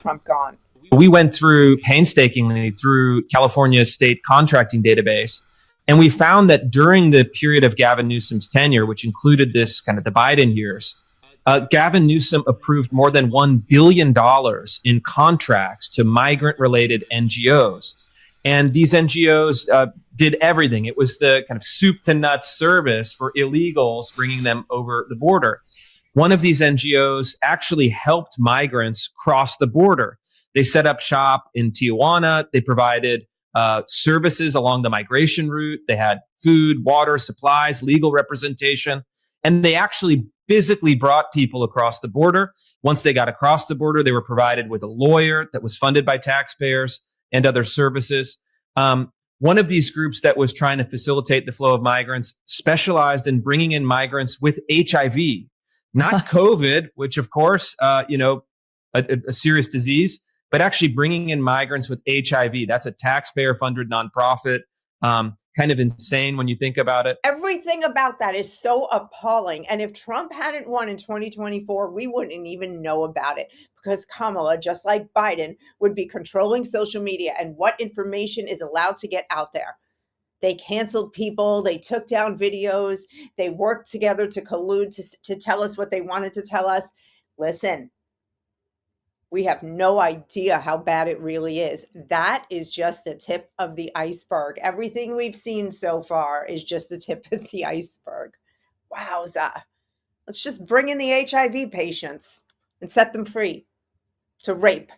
Trump gone? We went through painstakingly through California's state contracting database, and we found that during the period of Gavin Newsom's tenure, which included this kind of the Biden years, Gavin Newsom approved more than $1 billion in contracts to migrant-related NGOs. And these NGOs did everything. It was the kind of soup to nuts service for illegals, bringing them over the border. One of these NGOs actually helped migrants cross the border. They set up shop in Tijuana. They provided services along the migration route. They had food, water, supplies, legal representation, and they actually physically brought people across the border. Once they got across the border, they were provided with a lawyer that was funded by taxpayers and other services. One of these groups that was trying to facilitate the flow of migrants specialized in bringing in migrants with HIV, not COVID, which of course, a serious disease, but actually bringing in migrants with HIV. That's a taxpayer-funded nonprofit. Kind of insane when you think about it. Everything about that is so appalling. And if Trump hadn't won in 2024, we wouldn't even know about it, because Kamala, just like Biden, would be controlling social media and what information is allowed to get out there. They canceled people. They took down videos. They worked together to collude to tell us what they wanted to tell us. Listen, we have no idea how bad it really is. That is just the tip of the iceberg. Everything we've seen so far is just the tip of the iceberg. Wowza. Let's just bring in the HIV patients and set them free to rape.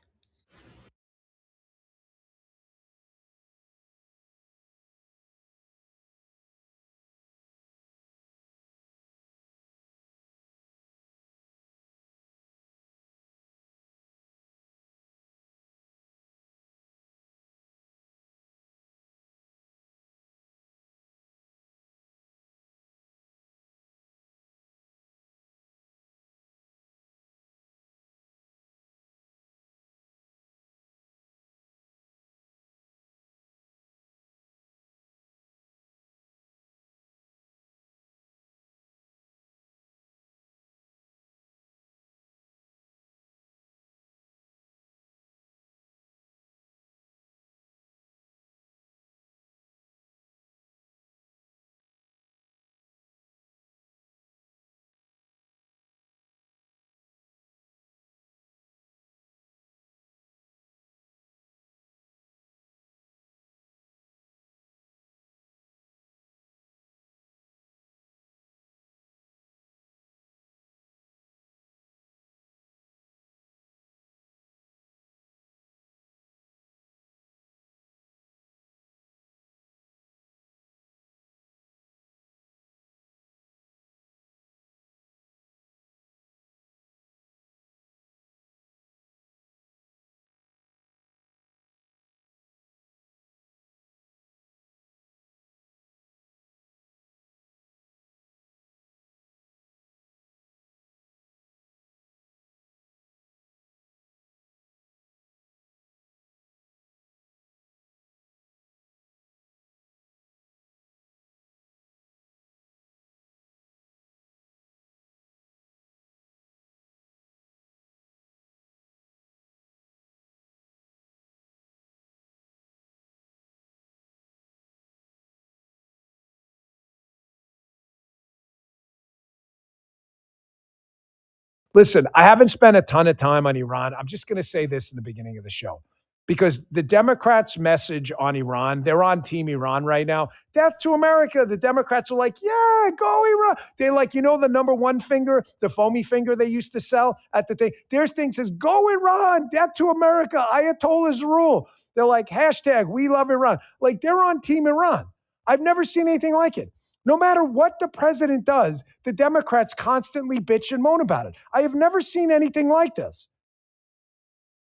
Listen, I haven't spent a ton of time on Iran. I'm just going to say this in the beginning of the show, because the Democrats' message on Iran, they're on Team Iran right now. Death to America. The Democrats are like, yeah, go Iran. They like, the number one finger, the foamy finger they used to sell at the thing. Their thing says, go Iran, death to America, Ayatollah's rule. They're like, hashtag, we love Iran. Like, they're on Team Iran. I've never seen anything like it. No matter what the president does, the Democrats constantly bitch and moan about it. I have never seen anything like this.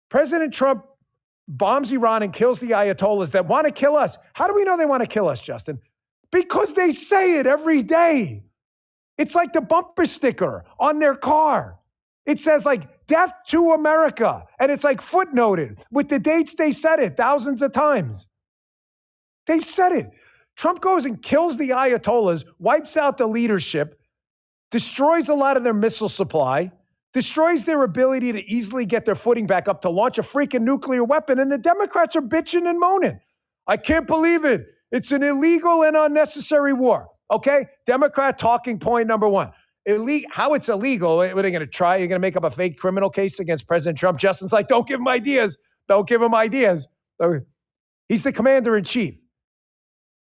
President Trump bombs Iran and kills the Ayatollahs that want to kill us. How do we know they want to kill us, Justin? Because they say it every day. It's like the bumper sticker on their car. It says like, death to America. And it's like footnoted with the dates they said it thousands of times. They've said it. Trump goes and kills the Ayatollahs, wipes out the leadership, destroys a lot of their missile supply, destroys their ability to easily get their footing back up to launch a freaking nuclear weapon. And the Democrats are bitching and moaning. I can't believe it. It's an illegal and unnecessary war. Okay? Democrat talking point number one. How it's illegal, what are they going to try? You're going to make up a fake criminal case against President Trump? Justin's like, don't give him ideas. Don't give him ideas. He's the commander-in-chief.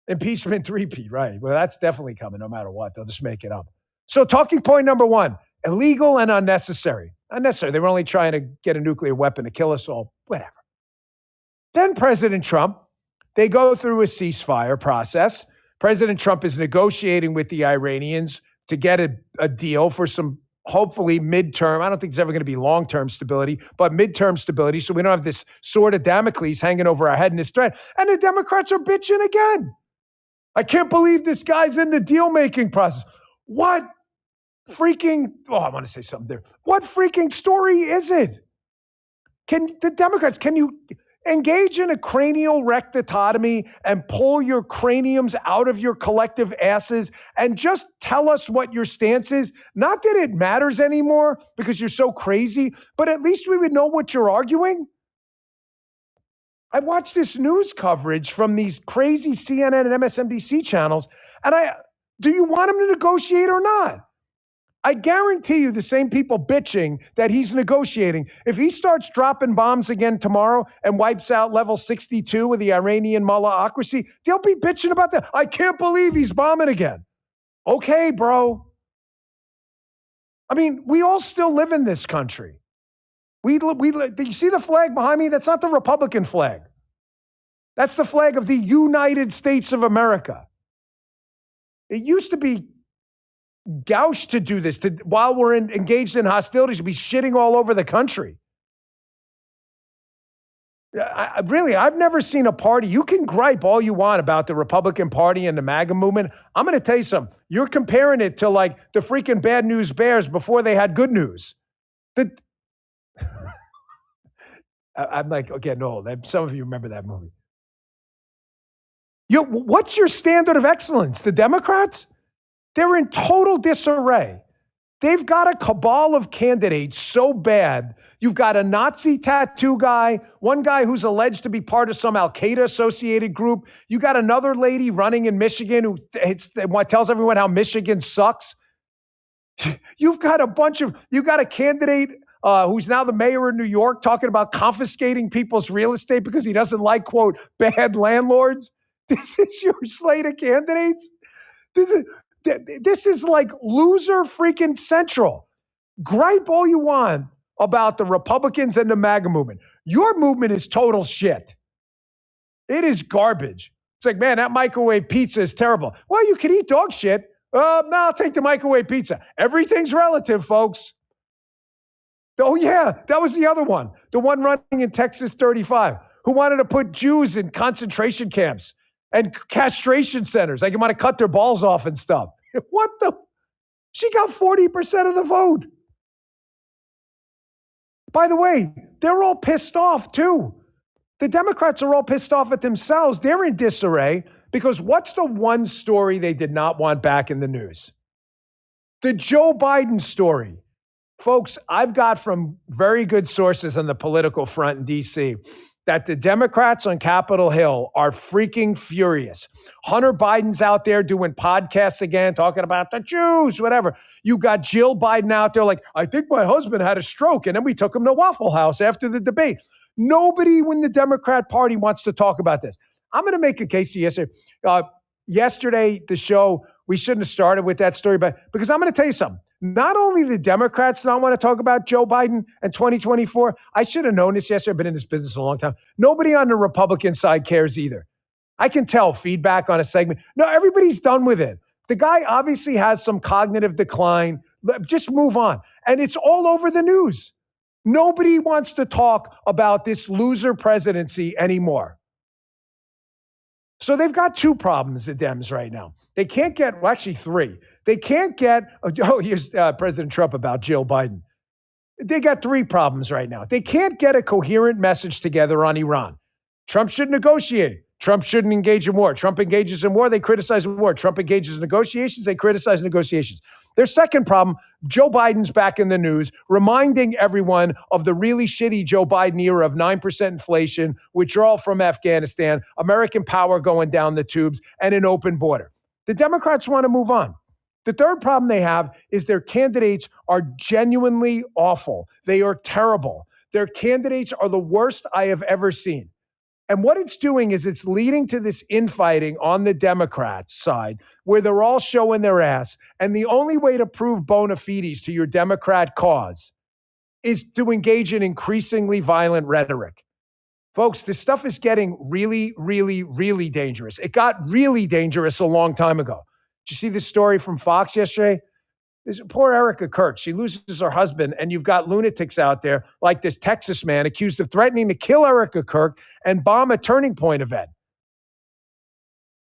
Impeachment 3P, right. Well, that's definitely coming no matter what. They'll just make it up. So talking point number one, illegal and unnecessary. Unnecessary. They were only trying to get a nuclear weapon to kill us all. Whatever. Then President Trump, they go through a ceasefire process. President Trump is negotiating with the Iranians to get a deal for some, hopefully, midterm. I don't think it's ever going to be long-term stability, but midterm stability, so we don't have this sword of Damocles hanging over our head in this threat. And the Democrats are bitching again. I can't believe this guy's in the deal-making process. What freaking, I want to say something there. What freaking story is it? Can you engage in a cranial rectotomy and pull your craniums out of your collective asses and just tell us what your stance is? Not that it matters anymore because you're so crazy, but at least we would know what you're arguing. I watched this news coverage from these crazy CNN and MSNBC channels, and do you want him to negotiate or not? I guarantee you the same people bitching that he's negotiating, if he starts dropping bombs again tomorrow and wipes out level 62 with the Iranian mullahocracy, they'll be bitching about that. I can't believe he's bombing again. Okay, bro. I mean, we all still live in this country. Do you see the flag behind me? That's not the Republican flag. That's the flag of the United States of America. It used to be gauche to do this, while we're engaged in hostilities, to be shitting all over the country. I've never seen a party. You can gripe all you want about the Republican Party and the MAGA movement. I'm going to tell you something. You're comparing it to like the freaking Bad News Bears before they had good news. I'm like, okay, no, some of you remember that movie. What's your standard of excellence? The Democrats? They're in total disarray. They've got a cabal of candidates so bad. You've got a Nazi tattoo guy, one guy who's alleged to be part of some Al-Qaeda associated group. You got another lady running in Michigan who tells everyone how Michigan sucks. You've got a candidate who's now the mayor of New York talking about confiscating people's real estate because he doesn't like, quote, bad landlords. This is your slate of candidates? This is like loser freaking central. Gripe all you want about the Republicans and the MAGA movement. Your movement is total shit. It is garbage. It's like, man, that microwave pizza is terrible. Well, you can eat dog shit. No, I'll take the microwave pizza. Everything's relative, folks. Oh, yeah, that was the other one. The one running in Texas 35, who wanted to put Jews in concentration camps and castration centers. Like, you want to cut their balls off and stuff. What the? She got 40% of the vote. By the way, they're all pissed off, too. The Democrats are all pissed off at themselves. They're in disarray because what's the one story they did not want back in the news? The Joe Biden story. Folks, I've got from very good sources on the political front in D.C. that the Democrats on Capitol Hill are freaking furious. Hunter Biden's out there doing podcasts again, talking about the Jews, whatever. You got Jill Biden out there like, I think my husband had a stroke, and then we took him to Waffle House after the debate. Nobody in the Democrat Party wants to talk about this. I'm going to make a case to you yesterday. Yesterday, the show, we shouldn't have started with that story, but because I'm going to tell you something. Not only the Democrats don't want to talk about Joe Biden and 2024, I should have known this yesterday. I've been in this business a long time. Nobody on the Republican side cares either. I can tell feedback on a segment. No, everybody's done with it. The guy obviously has some cognitive decline. Just move on. And it's all over the news. Nobody wants to talk about this loser presidency anymore. So they've got two problems, the Dems, right now. They can't get, well, actually three. They can't get, here's President Trump about Jill Biden. They got three problems right now. They can't get a coherent message together on Iran. Trump should negotiate. Trump shouldn't engage in war. Trump engages in war, they criticize war. Trump engages in negotiations, they criticize negotiations. Their second problem, Joe Biden's back in the news, reminding everyone of the really shitty Joe Biden era of 9% inflation, withdrawal from Afghanistan, American power going down the tubes, and an open border. The Democrats want to move on. The third problem they have is their candidates are genuinely awful. They are terrible. Their candidates are the worst I have ever seen. And what it's doing is it's leading to this infighting on the Democrats' side where they're all showing their ass. And the only way to prove bona fides to your Democrat cause is to engage in increasingly violent rhetoric. Folks, this stuff is getting really, really, really dangerous. It got really dangerous a long time ago. Did you see this story from Fox yesterday? This poor Erica Kirk, she loses her husband, and you've got lunatics out there like this Texas man accused of threatening to kill Erica Kirk and bomb a Turning Point event.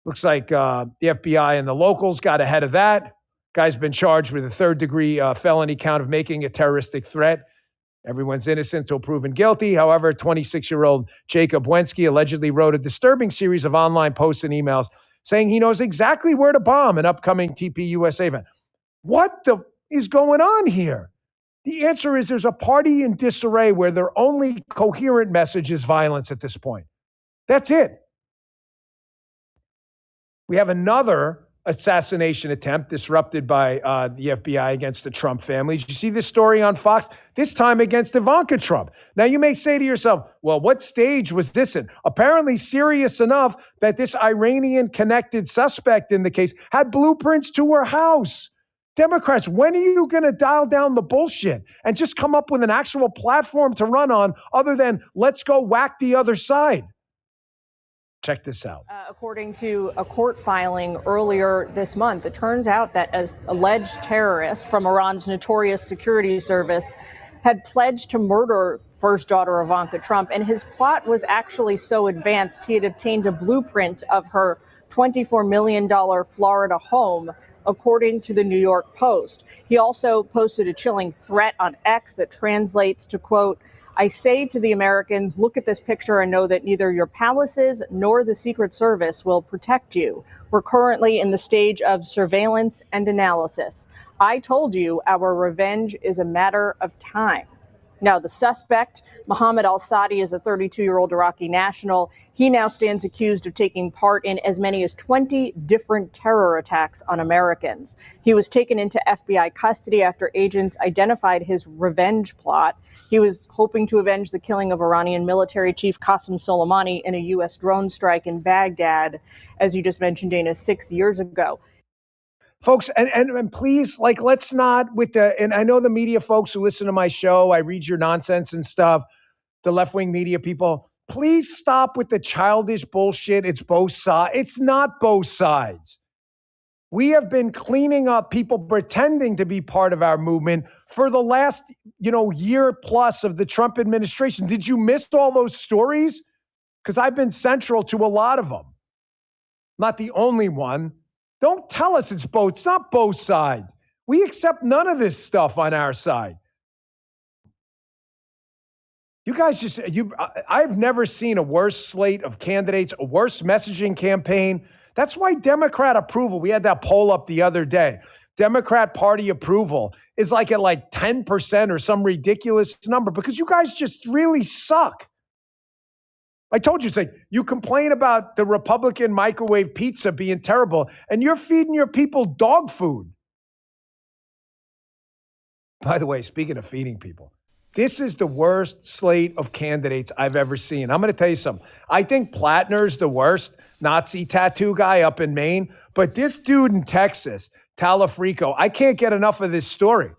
Looks like the FBI and the locals got ahead of that. Guy's been charged with a third-degree felony count of making a terroristic threat. Everyone's innocent till proven guilty. However, 26-year-old Jacob Wendy allegedly wrote a disturbing series of online posts and emails saying he knows exactly where to bomb an upcoming TPUSA event. What the is going on here? The answer is there's a party in disarray where their only coherent message is violence at this point. That's it. We have another assassination attempt disrupted by the FBI against the Trump family. Did you see this story on Fox? This time against Ivanka Trump. Now, you may say to yourself, well, what stage was this in? Apparently serious enough that this Iranian-connected suspect in the case had blueprints to her house. Democrats, when are you going to dial down the bullshit and just come up with an actual platform to run on other than let's go whack the other side? Check this out. According to a court filing earlier this month, it turns out that an alleged terrorist from Iran's notorious security service had pledged to murder first daughter Ivanka Trump, and his plot was actually so advanced he had obtained a blueprint of her $24 million Florida home, according to the New York Post. He also posted a chilling threat on X that translates to, quote, I say to the Americans, look at this picture and know that neither your palaces nor the Secret Service will protect you. We're currently in the stage of surveillance and analysis. I told you our revenge is a matter of time. Now, the suspect, Mohammed al-Sadi, is a 32-year-old Iraqi national. He now stands accused of taking part in as many as 20 different terror attacks on Americans. He was taken into FBI custody after agents identified his revenge plot. He was hoping to avenge the killing of Iranian military chief Qasem Soleimani in a U.S. drone strike in Baghdad, as you just mentioned, Dana, 6 years ago. Folks, and please, like, let's not and I know the media folks who listen to my show, I read your nonsense and stuff, the left-wing media people, please stop with the childish bullshit. It's both sides. It's not both sides. We have been cleaning up people pretending to be part of our movement for the last, year plus of the Trump administration. Did you miss all those stories? Because I've been central to a lot of them. Not the only one. Don't tell us it's not both sides. We accept none of this stuff on our side. You guys I've never seen a worse slate of candidates, a worse messaging campaign. That's why Democrat approval, we had that poll up the other day. Democrat Party approval is at 10% or some ridiculous number because you guys just really suck. I told you, you complain about the Republican microwave pizza being terrible, and you're feeding your people dog food. By the way, speaking of feeding people, this is the worst slate of candidates I've ever seen. I'm going to tell you something. I think Plattner's the worst Nazi tattoo guy up in Maine, but this dude in Texas, Talafrico, I can't get enough of this story.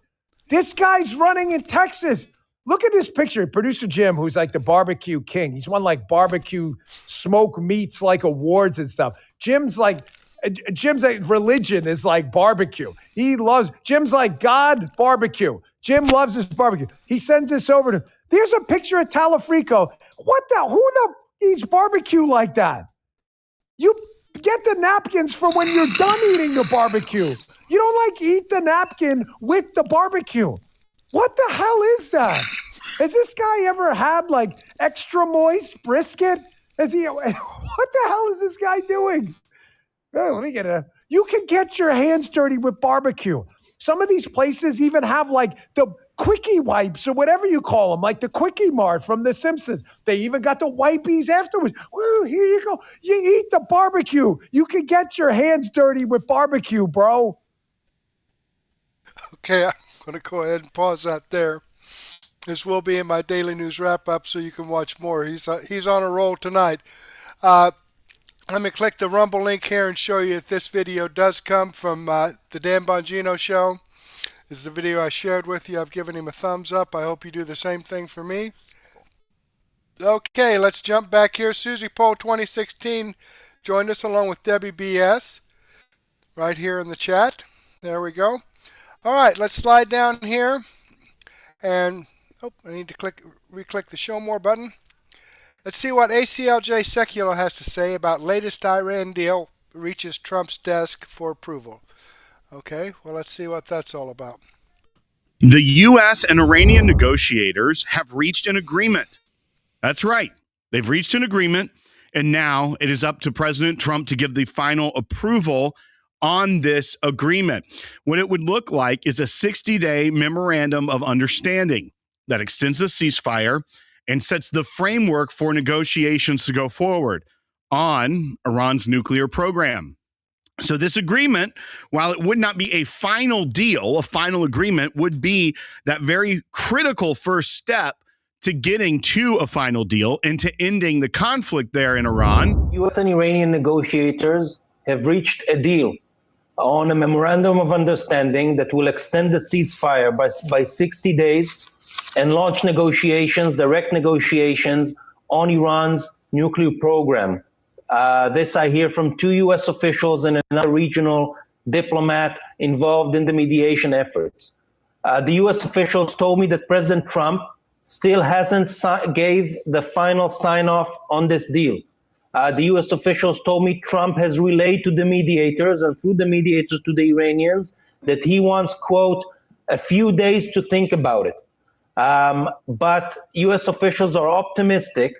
This guy's running in Texas. Look at this picture. Producer Jim, who's like the barbecue king. He's won barbecue smoke meats awards and stuff. Jim's religion is like barbecue. Jim's like God barbecue. Jim loves his barbecue. He sends this over to him. There's a picture of Talafrico. Who the eats barbecue like that? You get the napkins for when you're done eating the barbecue. You don't eat the napkin with the barbecue. What the hell is that? Has this guy ever had extra moist brisket? What the hell is this guy doing? Oh, let me get a. You can get your hands dirty with barbecue. Some of these places even have like the quickie wipes or whatever you call them, like the Quickie Mart from The Simpsons. They even got the wipies afterwards. Woo, here you go. You eat the barbecue. You can get your hands dirty with barbecue, bro. Okay, I'm going to go ahead and pause that there. This will be in my daily news wrap-up so you can watch more. He's on a roll tonight. Let me click the Rumble link here and show you if this video does come from the Dan Bongino show. This is the video I shared with you. I've given him a thumbs up. I hope you do the same thing for me. Okay, let's jump back here. Susie Poll 2016 joined us along with Debbie BS right here in the chat. There we go. All right, let's slide down here. And I need to re-click the Show More button. Let's see what ACLJ Sekulow has to say about latest Iran deal reaches Trump's desk for approval. Okay, well, let's see what that's all about. The U.S. and Iranian negotiators have reached an agreement. That's right. They've reached an agreement, and now it is up to President Trump to give the final approval on this agreement. What it would look like is a 60-day memorandum of understanding that extends a ceasefire and sets the framework for negotiations to go forward on Iran's nuclear program. So this agreement, while it would not be a final deal, a final agreement would be that very critical first step to getting to a final deal and to ending the conflict there in Iran. U.S. and Iranian negotiators have reached a deal on a memorandum of understanding that will extend the ceasefire by 60 days and launch negotiations, direct negotiations on Iran's nuclear program. This I hear from 2 U.S. officials and another regional diplomat involved in the mediation efforts. The U.S. officials told me that President Trump still hasn't gave the final sign-off on this deal. The U.S. officials told me Trump has relayed to the mediators and through the mediators to the Iranians that he wants, quote, a few days to think about it. But U.S. officials are optimistic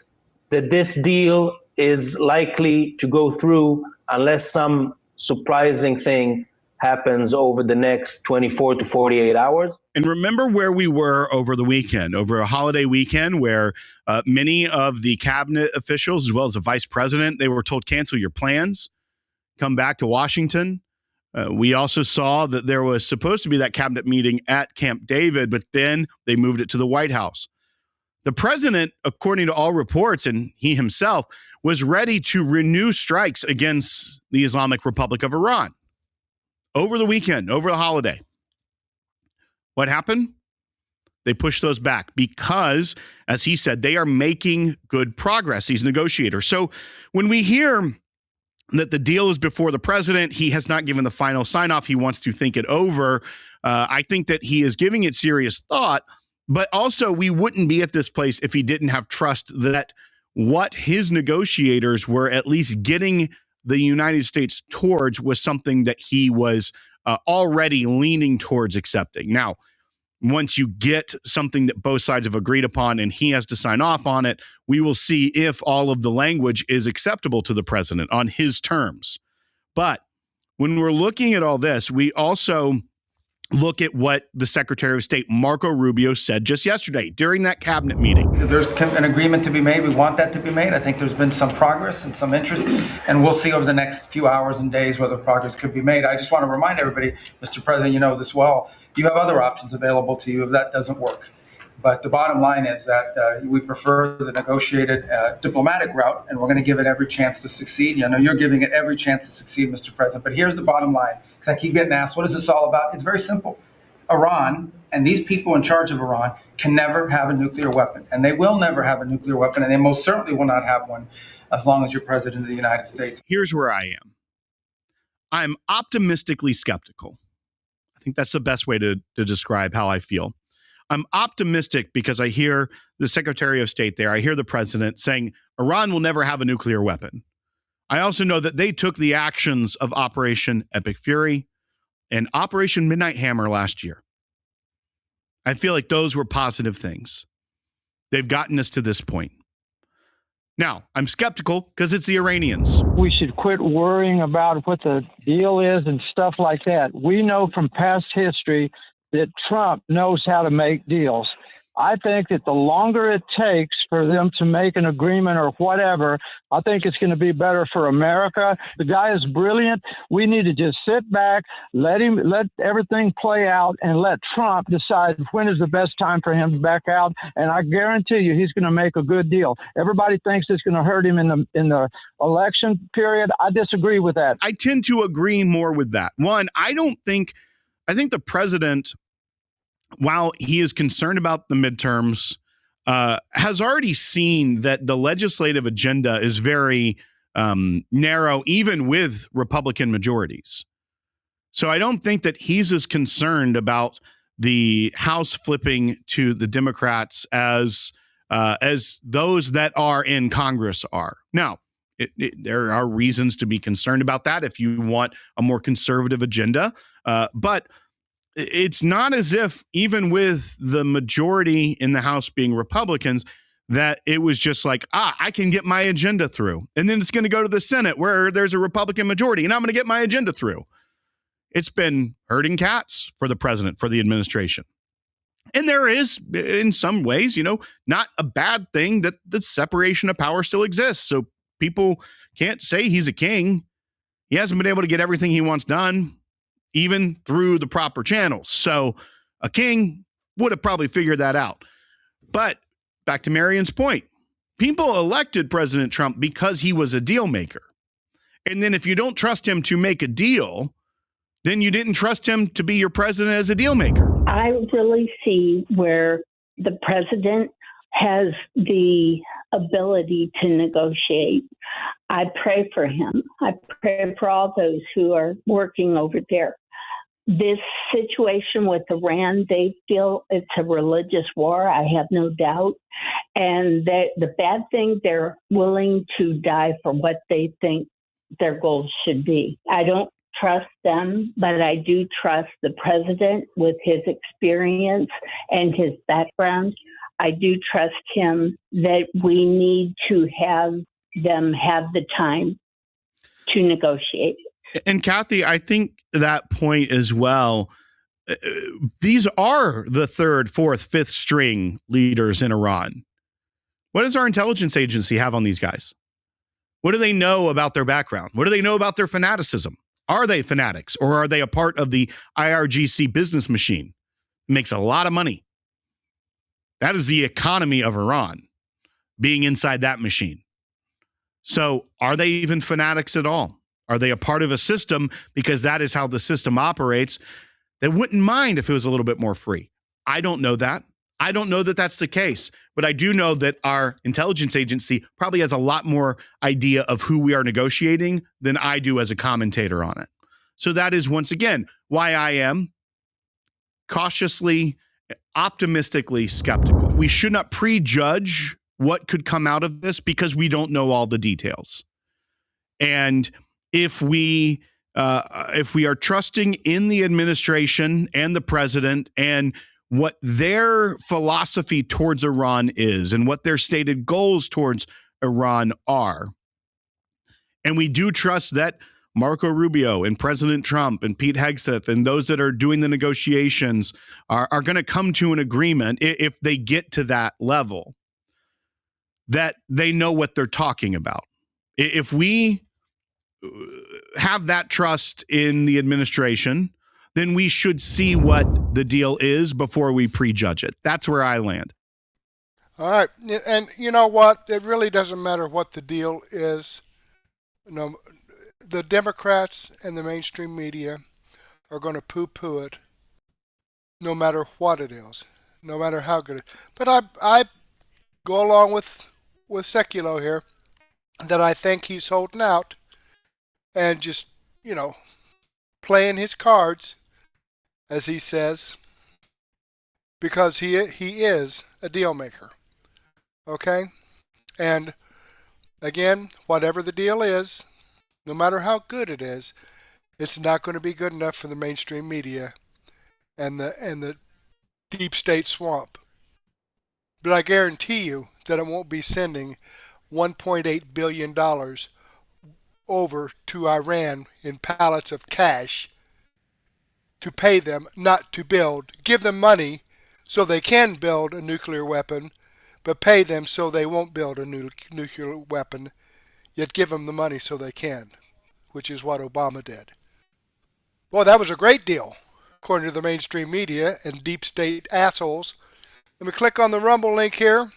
that this deal is likely to go through unless some surprising thing happens over the next 24 to 48 hours. And remember where we were over the weekend, over a holiday weekend, where many of the cabinet officials, as well as the vice president, they were told, cancel your plans, come back to Washington. We also saw that there was supposed to be that cabinet meeting at Camp David, but then they moved it to the White House. The president, according to all reports, and he himself, was ready to renew strikes against the Islamic Republic of Iran over the weekend, over the holiday. What happened? They pushed those back because, as he said, they are making good progress, these negotiators. So when we hear that the deal is before the president, he has not given the final sign-off, he wants to think it over, I think that he is giving it serious thought. But also, we wouldn't be at this place if he didn't have trust that what his negotiators were at least getting the United States towards was something that he was already leaning towards accepting. Now, once you get something that both sides have agreed upon and he has to sign off on it, we will see if all of the language is acceptable to the president on his terms. But when we're looking at all this, we also look at what the Secretary of State, Marco Rubio, said just yesterday during that cabinet meeting. There's an agreement to be made. We want that to be made. I think there's been some progress and some interest, and we'll see over the next few hours and days whether progress could be made. I just want to remind everybody, Mr. President, you know this well, you have other options available to you if that doesn't work. But the bottom line is that we prefer the negotiated diplomatic route, and we're going to give it every chance to succeed. You know, you're giving it every chance to succeed, Mr. President. But here's the bottom line, because I keep getting asked, what is this all about? It's very simple. Iran and these people in charge of Iran can never have a nuclear weapon, and they will never have a nuclear weapon, and they most certainly will not have one as long as you're president of the United States. Here's where I am. I'm optimistically skeptical. I think that's the best way to describe how I feel. I'm optimistic because I hear the Secretary of State there. I hear the president saying Iran will never have a nuclear weapon. I also know that they took the actions of Operation Epic Fury and Operation Midnight Hammer last year. I feel like those were positive things. They've gotten us to this point. Now, I'm skeptical because it's the Iranians. We should quit worrying about what the deal is and stuff like that. We know from past history that Trump knows how to make deals. I think that the longer it takes for them to make an agreement or whatever, I think it's going to be better for America. The guy is brilliant. We need to just sit back, let everything play out, and let Trump decide when is the best time for him to back out. And I guarantee you, he's going to make a good deal. Everybody thinks it's going to hurt him in the election period. I disagree with that. I tend to agree more with that. One, I think the president, while he is concerned about the midterms, has already seen that the legislative agenda is very narrow, even with Republican majorities. So I don't think that he's as concerned about the House flipping to the Democrats as those that are in Congress are. Now, there are reasons to be concerned about that if you want a more conservative agenda, but it's not as if, even with the majority in the House being Republicans, that it was just like, I can get my agenda through. And then it's going to go to the Senate where there's a Republican majority and I'm going to get my agenda through. It's been herding cats for the president, for the administration. And there is, in some ways, not a bad thing that the separation of power still exists. So people can't say he's a king. He hasn't been able to get everything he wants done, even through the proper channels. So a king would have probably figured that out. But back to Marion's point, people elected President Trump because he was a deal maker. And then if you don't trust him to make a deal, then you didn't trust him to be your president as a deal maker. I really see where the president has the ability to negotiate. I pray for him. I pray for all those who are working over there. This situation with Iran, they feel it's a religious war. I have no doubt. And the bad thing, they're willing to die for what they think their goals should be. I don't trust them, but I do trust the president with his experience and his background. I do trust him that we need to have them have the time to negotiate. And Kathy, I think that point as well, these are the third, fourth, fifth string leaders in Iran. What does our intelligence agency have on these guys? What do they know about their background? What do they know about their fanaticism? Are they fanatics, or are they a part of the IRGC business machine? It makes a lot of money. That is the economy of Iran, being inside that machine. So are they even fanatics at all? Are they a part of a system, because that is how the system operates, that wouldn't mind if it was a little bit more free? I don't know that. I don't know that that's the case, but I do know that our intelligence agency probably has a lot more idea of who we are negotiating than I do as a commentator on it. So that is, once again, why I am cautiously, optimistically skeptical. We should not prejudge what could come out of this because we don't know all the details. And if we are trusting in the administration and the president and what their philosophy towards Iran is and what their stated goals towards Iran are, and we do trust that Marco Rubio and President Trump and Pete Hegseth and those that are doing the negotiations are going to come to an agreement, if they get to that level, that they know what they're talking about. If we have that trust in the administration, then we should see what the deal is before we prejudge it. That's where I land. All right. And you know what? It really doesn't matter what the deal is. The Democrats and the mainstream media are going to poo-poo it no matter what it is, no matter how good it is. But I go along with Sekulow here, that I think he's holding out and just, playing his cards, as he says, because he is a deal maker. Okay? And again, whatever the deal is, no matter how good it is, it's not going to be good enough for the mainstream media and the deep state swamp. But I guarantee you that it won't be sending $1.8 billion over to Iran in pallets of cash to pay them not to build. Give them money so they can build a nuclear weapon, but pay them so they won't build a nuclear weapon, yet give them the money so they can, which is what Obama did. Boy, that was a great deal, according to the mainstream media and deep state assholes. Let me click on the Rumble link here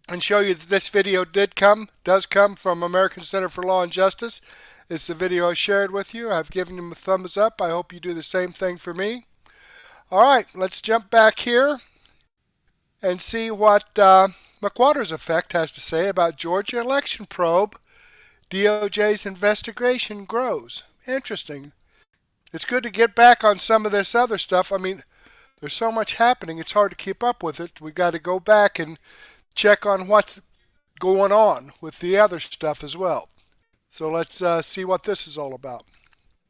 and show you that this video does come from American Center for Law and Justice. It's the video I shared with you. I've given him a thumbs up. I hope you do the same thing for me. All right, let's jump back here and see what McWattersaffect has to say about Georgia election probe. DOJ's investigation grows. Interesting. It's good to get back on some of this other stuff. I mean, there's so much happening, it's hard to keep up with it. We got to go back and check on what's going on with the other stuff as well. So let's see what this is all about.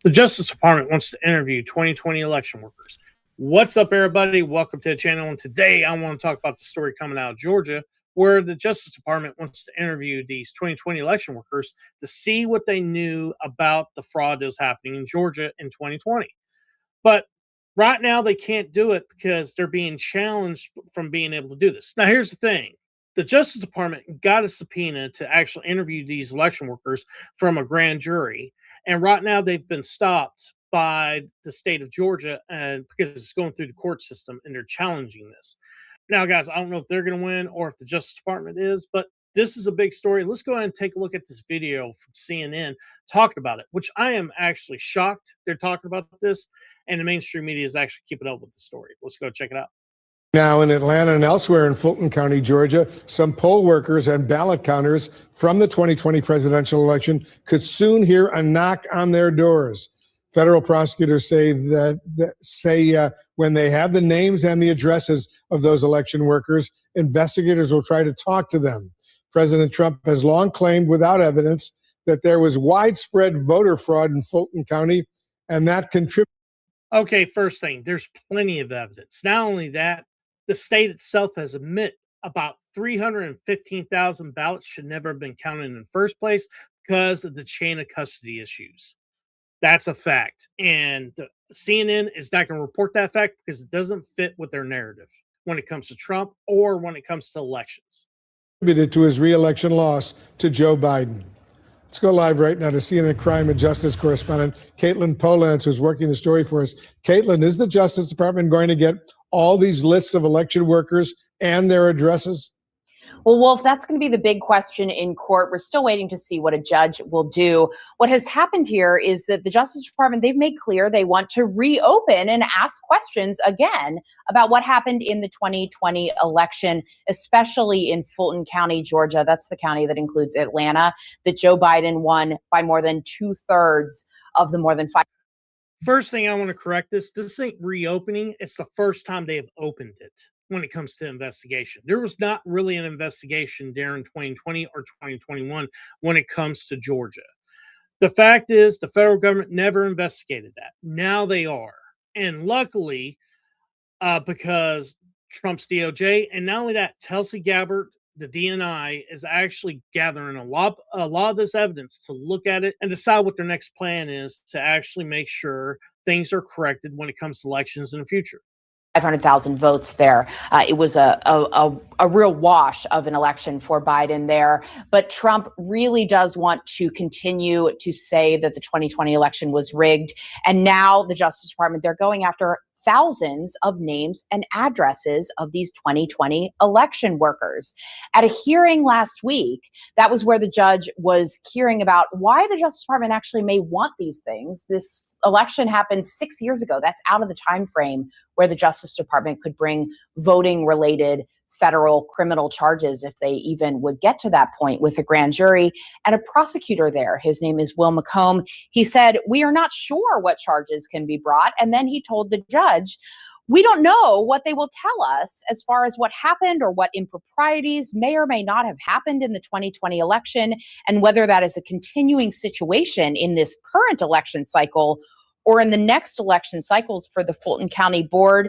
The Justice Department wants to interview 2020 election workers. What's up, everybody? Welcome to the channel. And today I want to talk about the story coming out of Georgia, where the Justice Department wants to interview these 2020 election workers to see what they knew about the fraud that was happening in Georgia in 2020. But right now they can't do it because they're being challenged from being able to do this. Now, here's the thing. The Justice Department got a subpoena to actually interview these election workers from a grand jury. And right now they've been stopped by the state of Georgia because it's going through the court system and they're challenging this. Now, guys, I don't know if they're going to win or if the Justice Department is, but this is a big story. Let's go ahead and take a look at this video from CNN talking about it, which I am actually shocked they're talking about this, and the mainstream media is actually keeping up with the story. Let's go check it out. Now in Atlanta and elsewhere in Fulton County, Georgia, some poll workers and ballot counters from the 2020 presidential election could soon hear a knock on their doors. Federal prosecutors say when they have the names and the addresses of those election workers, investigators will try to talk to them. President Trump has long claimed without evidence that there was widespread voter fraud in Fulton County, and that contributed. Okay, first thing, there's plenty of evidence. Not only that, the state itself has admitted about 315,000 ballots should never have been counted in the first place because of the chain of custody issues. That's a fact. And the CNN is not going to report that fact because it doesn't fit with their narrative when it comes to Trump or when it comes to elections. Contributed to his re-election loss to Joe Biden. Let's go live right now to CNN crime and justice correspondent Caitlin Polans, who's working the story for us. Caitlin, is the Justice Department going to get all these lists of election workers and their addresses? Well, Wolf, that's going to be the big question in court. We're still waiting to see what a judge will do. What has happened here is that the Justice Department, they've made clear they want to reopen and ask questions again about what happened in the 2020 election, especially in Fulton County, Georgia. That's the county that includes Atlanta, that Joe Biden won by more than 2/3 of the more than 5. First thing I want to correct this ain't reopening. It's the first time they have opened it when it comes to investigation. There was not really an investigation during 2020 or 2021 when it comes to Georgia. The fact is the federal government never investigated that. Now they are. And luckily, because Trump's DOJ, and not only that, Tulsi Gabbard, the DNI, is actually gathering a lot of this evidence to look at it and decide what their next plan is to actually make sure things are corrected when it comes to elections in the future. 500,000 votes there. It was a real wash of an election for Biden there. But Trump really does want to continue to say that the 2020 election was rigged. And now the Justice Department, they're going after thousands of names and addresses of these 2020 election workers. At a hearing last week, that was where the judge was hearing about why the Justice Department actually may want these things. This election happened 6 years ago. That's out of the time frame where the Justice Department could bring voting-related federal criminal charges if they even would get to that point with a grand jury. And a prosecutor there, his name is Will McComb, he said, "We are not sure what charges can be brought." And then he told the judge, "We don't know what they will tell us as far as what happened or what improprieties may or may not have happened in the 2020 election, and whether that is a continuing situation in this current election cycle or in the next election cycles for the Fulton County Board.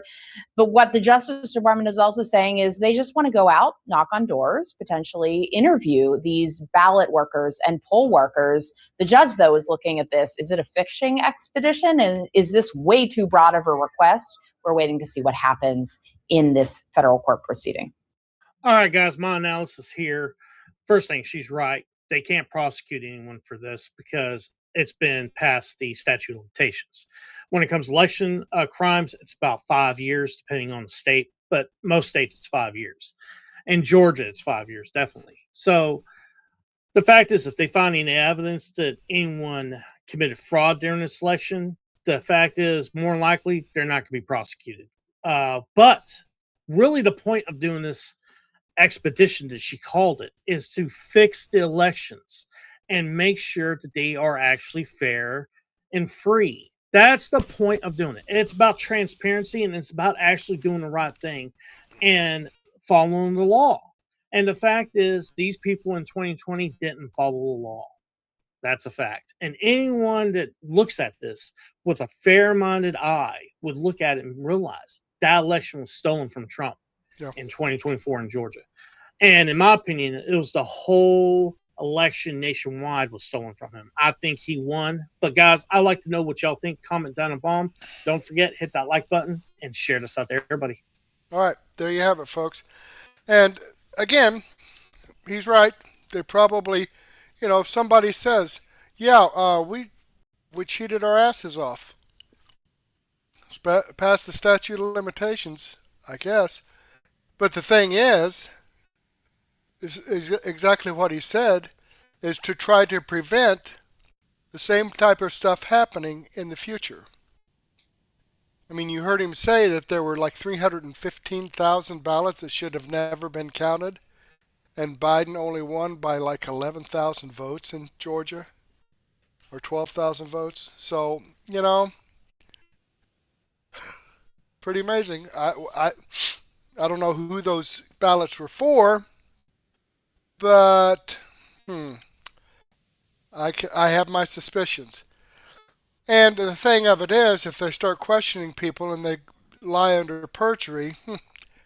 But what the Justice Department is also saying is they just want to go out, knock on doors, potentially interview these ballot workers and poll workers. The judge, though, is looking at this. Is it a fishing expedition? And is this way too broad of a request? We're waiting to see what happens in this federal court proceeding. All right, guys, my analysis here. First thing, she's right. They can't prosecute anyone for this because it's been past the statute of limitations. When it comes to election crimes, it's about 5 years, depending on the state. But most states, it's 5 years. In Georgia, it's 5 years, definitely. So the fact is, if they find any evidence that anyone committed fraud during this election, the fact is, more likely, they're not going to be prosecuted. But really, the point of doing this expedition, that she called it, is to fix the elections and make sure that they are actually fair and free. That's the point of doing it. It's about transparency, and it's about actually doing the right thing and following the law. And the fact is, these people in 2020 didn't follow the law. That's a fact. And anyone that looks at this with a fair-minded eye would look at it and realize that election was stolen from Trump in 2024 in Georgia. And in my opinion, it was the whole election nationwide was stolen from him. I think he won. But guys, I'd like to know what y'all think. Comment down below. Don't forget, hit that like button and share this out there, everybody. All right, there you have it, folks. And again, he's right. They probably, if somebody says, yeah, we cheated our asses off. Past the statute of limitations, I guess. But the thing is exactly what he said, is to try to prevent the same type of stuff happening in the future. I mean, you heard him say that there were like 315,000 ballots that should have never been counted, and Biden only won by like 11,000 votes in Georgia, or 12,000 votes. So, pretty amazing. I don't know who those ballots were for, but I have my suspicions. And the thing of it is, if they start questioning people and they lie under perjury,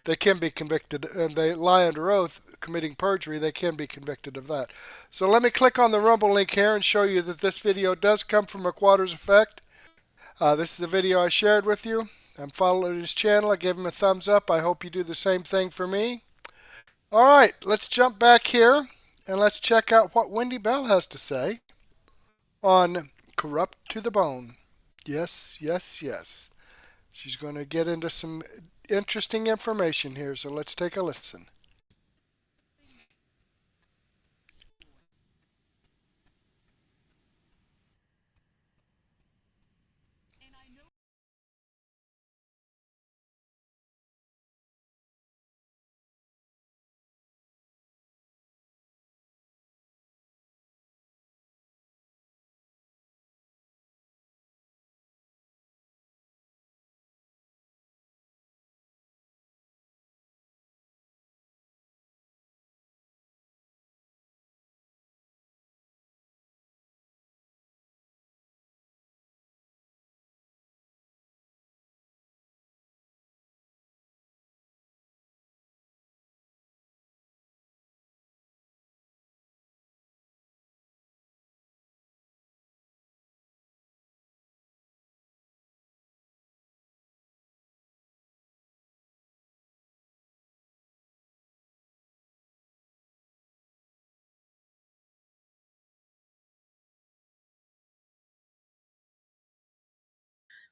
they can be convicted, and they lie under oath committing perjury, they can be convicted of that. So let me click on the Rumble link here and show you that this video does come from McWattersaffect. This is the video I shared with you. I'm following his channel. I gave him a thumbs up. I hope you do the same thing for me. All right, let's jump back here and let's check out what Wendy Bell has to say on corrupt to the bone. Yes, yes, yes. She's going to get into some interesting information here, so let's take a listen.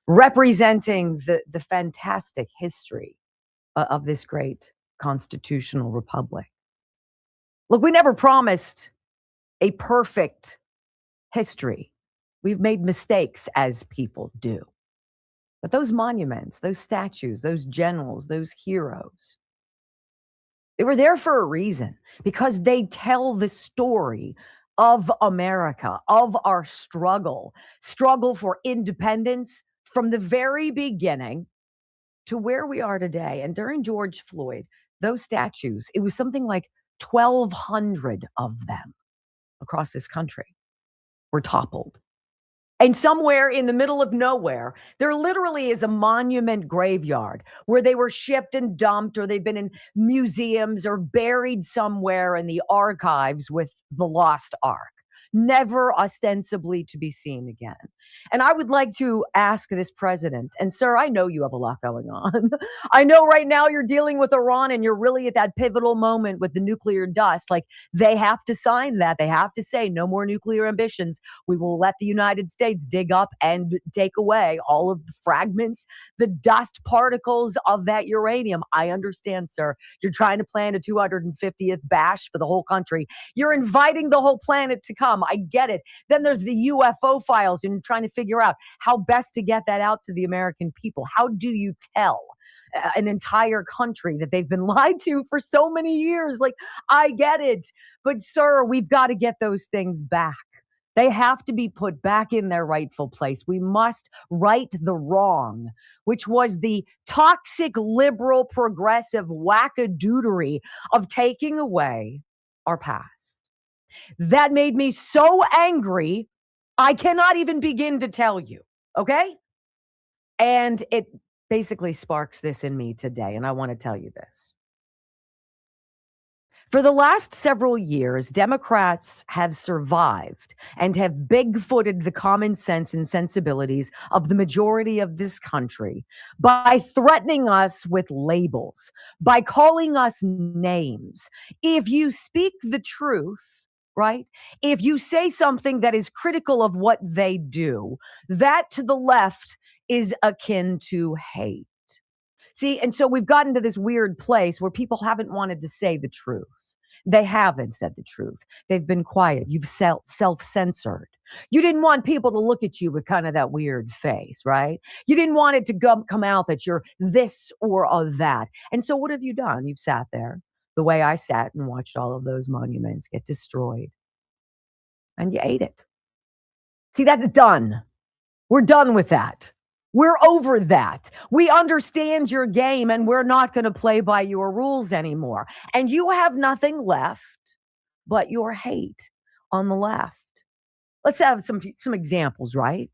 Representing the fantastic history of this great constitutional republic. Look, we never promised a perfect history. We've made mistakes, as people do. But those monuments, those statues, those generals, those heroes, they were there for a reason, because they tell the story of America, of our struggle for independence from the very beginning to where we are today. And during George Floyd, those statues, it was something like 1,200 of them across this country were toppled. And somewhere in the middle of nowhere, there literally is a monument graveyard where they were shipped and dumped, or they've been in museums or buried somewhere in the archives with the lost ark, never ostensibly to be seen again. And I would like to ask this president, and sir, I know you have a lot going on. I know right now you're dealing with Iran and you're really at that pivotal moment with the nuclear dust. Like, they have to sign that. They have to say no more nuclear ambitions. We will let the United States dig up and take away all of the fragments, the dust particles of that uranium. I understand, sir. You're trying to plan a 250th bash for the whole country. You're inviting the whole planet to come. I get it. Then there's the UFO files, and you're trying to figure out how best to get that out to the American people. How do you tell an entire country that they've been lied to for so many years? Like, I get it. But sir, we've got to get those things back. They have to be put back in their rightful place. We must right the wrong, which was the toxic, liberal, progressive whackadootery of taking away our past. That made me so angry, I cannot even begin to tell you, okay? And it basically sparks this in me today, and I want to tell you this. For the last several years, Democrats have survived and have big-footed the common sense and sensibilities of the majority of this country by threatening us with labels, by calling us names. If you speak the truth, right? If you say something that is critical of what they do, that to the left is akin to hate. See, and so we've gotten to this weird place where people haven't wanted to say the truth. They haven't said the truth. They've been quiet. You've self-censored. You didn't want people to look at you with kind of that weird face, right? You didn't want it to come out that you're this or that. And so what have you done? You've sat there the way I sat and watched all of those monuments get destroyed. And you ate it. See, that's done. We're done with that. We're over that. We understand your game, and we're not going to play by your rules anymore. And you have nothing left but your hate on the left. Let's have some examples, right?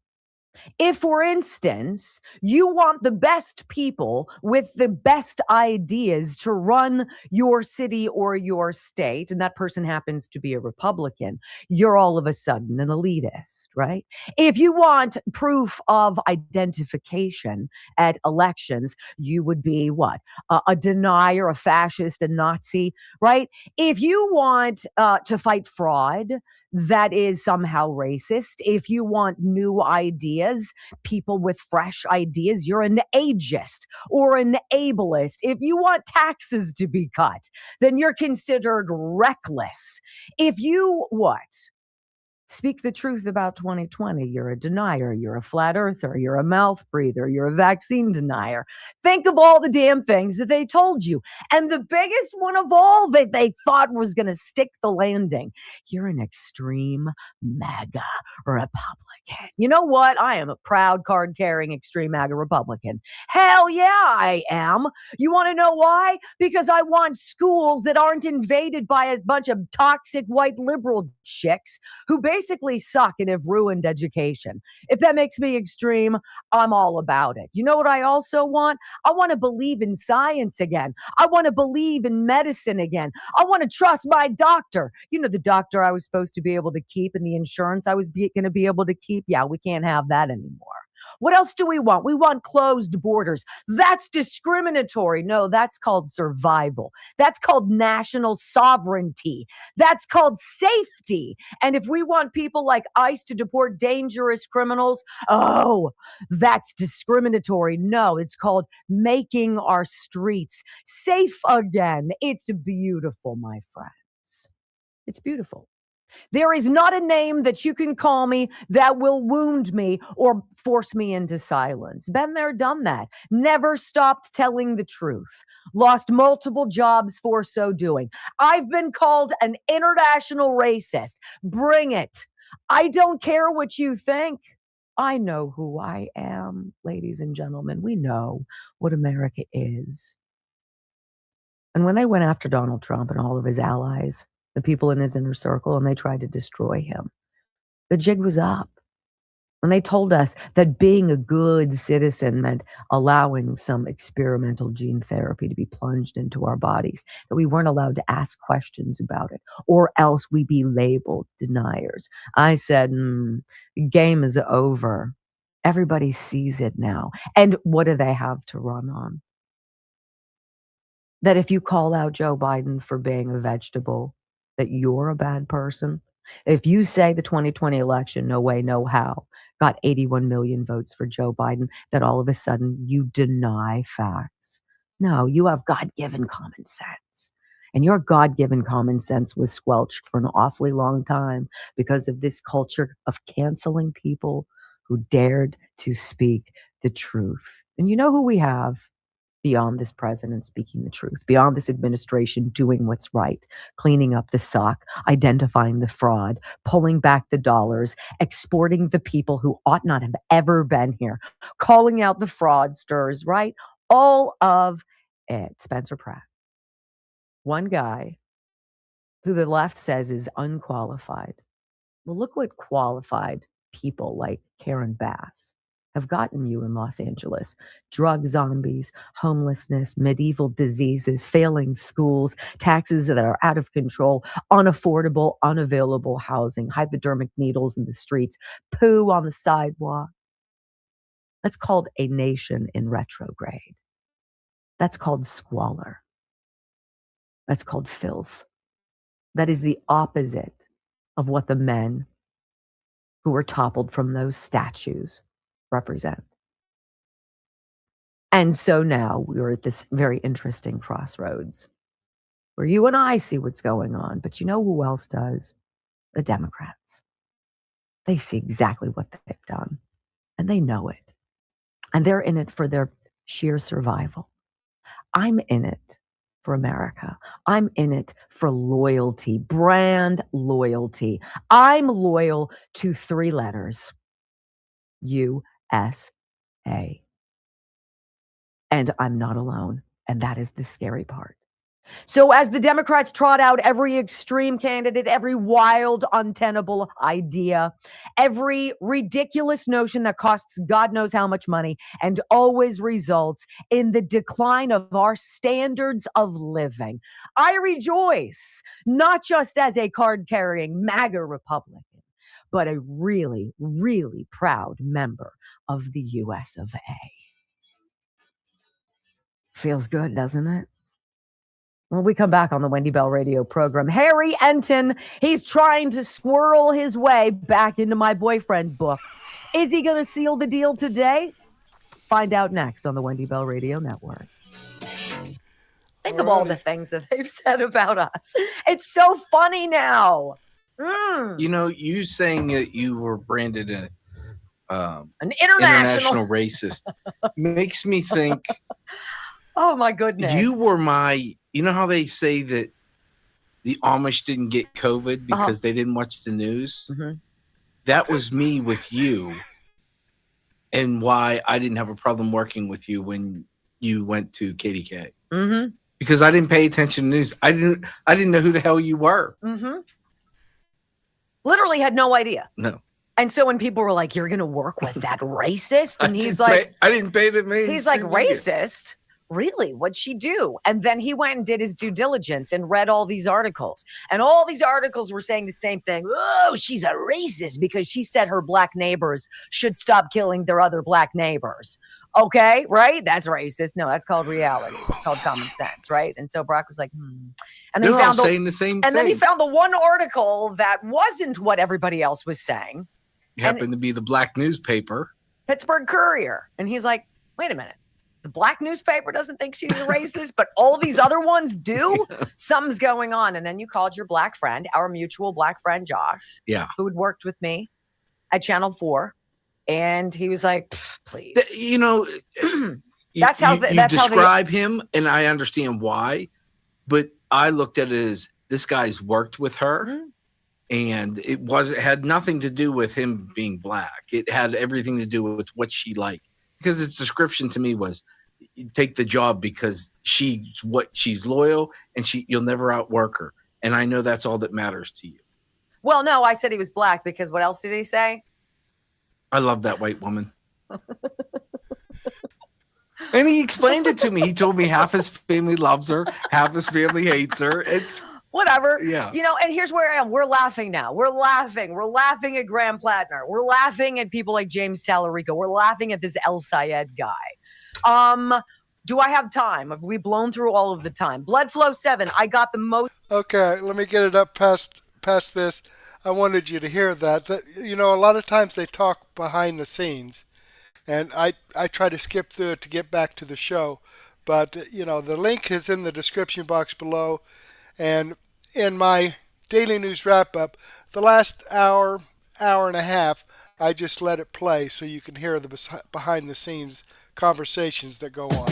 If, for instance, you want the best people with the best ideas to run your city or your state, and that person happens to be a Republican, you're all of a sudden an elitist, right? If you want proof of identification at elections, you would be what? A denier, a fascist, a Nazi, right? If you want to fight fraud, that is somehow racist. If you want new ideas, people with fresh ideas, you're an ageist or an ableist. If you want taxes to be cut, then you're considered reckless. If you speak the truth about 2020, you're a denier, you're a flat earther, you're a mouth breather, you're a vaccine denier. Think of all the damn things that they told you. And the biggest one of all that they thought was going to stick the landing, you're an extreme MAGA Republican. You know what? I am a proud card-carrying extreme MAGA Republican. Hell yeah, I am. You want to know why? Because I want schools that aren't invaded by a bunch of toxic white liberal chicks who basically suck and have ruined education. If that makes me extreme, I'm all about it. You know what I also want? I want to believe in science again. I want to believe in medicine again. I want to trust my doctor. You know, the doctor I was supposed to be able to keep and the insurance I was going to be able to keep. Yeah, we can't have that anymore. What else do we want? We want closed borders. That's discriminatory. No, that's called survival. That's called national sovereignty. That's called safety. And if we want people like ICE to deport dangerous criminals, oh, that's discriminatory. No, it's called making our streets safe again. It's beautiful, my friends. It's beautiful. There is not a name that you can call me that will wound me or force me into silence. Been there, done that. Never stopped telling the truth. Lost multiple jobs for so doing. I've been called an international racist. Bring it. I don't care what you think. I know who I am, ladies and gentlemen. We know what America is. And when they went after Donald Trump and all of his allies, the people in his inner circle, and they tried to destroy him, the jig was up. When they told us that being a good citizen meant allowing some experimental gene therapy to be plunged into our bodies, that we weren't allowed to ask questions about it, or else we'd be labeled deniers. I said, the game is over. Everybody sees it now. And what do they have to run on? That if you call out Joe Biden for being a vegetable, that you're a bad person. If you say the 2020 election, no way, no how, got 81 million votes for Joe Biden, that all of a sudden you deny facts. No, you have God-given common sense. And your God-given common sense was squelched for an awfully long time because of this culture of canceling people who dared to speak the truth. And you know who we have beyond this president speaking the truth, beyond this administration doing what's right, cleaning up the sock, identifying the fraud, pulling back the dollars, exporting the people who ought not have ever been here, calling out the fraudsters, right? All of it. Spencer Pratt. One guy who the left says is unqualified. Well, look what qualified people like Karen Bass have gotten you in Los Angeles. Drug zombies, homelessness, medieval diseases, failing schools, taxes that are out of control, unaffordable, unavailable housing, hypodermic needles in the streets, poo on the sidewalk. That's called a nation in retrograde. That's called squalor. That's called filth. That is the opposite of what the men who were toppled from those statues represent. And so now we're at this very interesting crossroads where you and I see what's going on, but you know who else does? The Democrats. They see exactly what they've done, and they know it. And they're in it for their sheer survival. I'm in it for America. I'm in it for loyalty, brand loyalty. I'm loyal to 3 letters, USA. And I'm not alone. And that is the scary part. So as the Democrats trot out every extreme candidate, every wild, untenable idea, every ridiculous notion that costs God knows how much money and always results in the decline of our standards of living, I rejoice, not just as a card-carrying MAGA Republican, but a really, really proud member of the US of A. Feels good, doesn't it? When we come back on the Wendy Bell radio program, Harry Enton, he's trying to squirrel his way back into my boyfriend book. Is he going to seal the deal today? Find out next on the Wendy Bell Radio Network. Think of all the things that they've said about us. It's so funny now. You know, you saying that you were branded an international racist makes me think. Oh, my goodness. You were my... You know how they say that the Amish didn't get COVID because they didn't watch the news? Mm-hmm. That was me with you, and why I didn't have a problem working with you when you went to KDK. Mm-hmm. Because I didn't pay attention to news. I didn't know who the hell you were. Mm-hmm. Literally had no idea. No. And so when people were like, "You're going to work with that racist," and he's like, "I didn't pay to me." He's like, "Racist? Really? What'd she do?" And then he went and did his due diligence and read all these articles. And all these articles were saying the same thing. Oh, she's a racist because she said her black neighbors should stop killing their other black neighbors. Okay, right? That's racist. No, that's called reality. It's called common sense, right? And so Brock was like, And then They're all saying the same thing. And then he found the one article that wasn't what everybody else was saying. It happened to be the black newspaper. Pittsburgh Courier. And he's like, wait a minute. The black newspaper doesn't think she's a racist, but all these other ones do? Yeah. Something's going on. And then you called your black friend, our mutual black friend, Josh, who had worked with me at Channel 4. And he was like, please. You know, that's how you describe him, and I understand why. But I looked at it as this guy's worked with her, and it had nothing to do with him being black. It had everything to do with what she liked. Because its description to me was, take the job because she's loyal and you'll never outwork her. And I know that's all that matters to you. Well, no, I said he was black because what else did he say? I love that white woman. And he explained it to me. He told me half his family loves her, half his family hates her. It's whatever. Yeah. You know, and here's where I am. We're laughing now. We're laughing. We're laughing at Graham Plattner. We're laughing at people like James Tallarico. We're laughing at this El Sayed guy. Do I have time? Have we blown through all of the time? Blood Flow 7. I got the most. Okay, let me get it up past this. I wanted you to hear that. You know, a lot of times they talk behind the scenes, and I try to skip through it to get back to the show. But, you know, the link is in the description box below. And in my daily news wrap-up, the last hour and a half, I just let it play so you can hear the behind-the-scenes conversations that go on.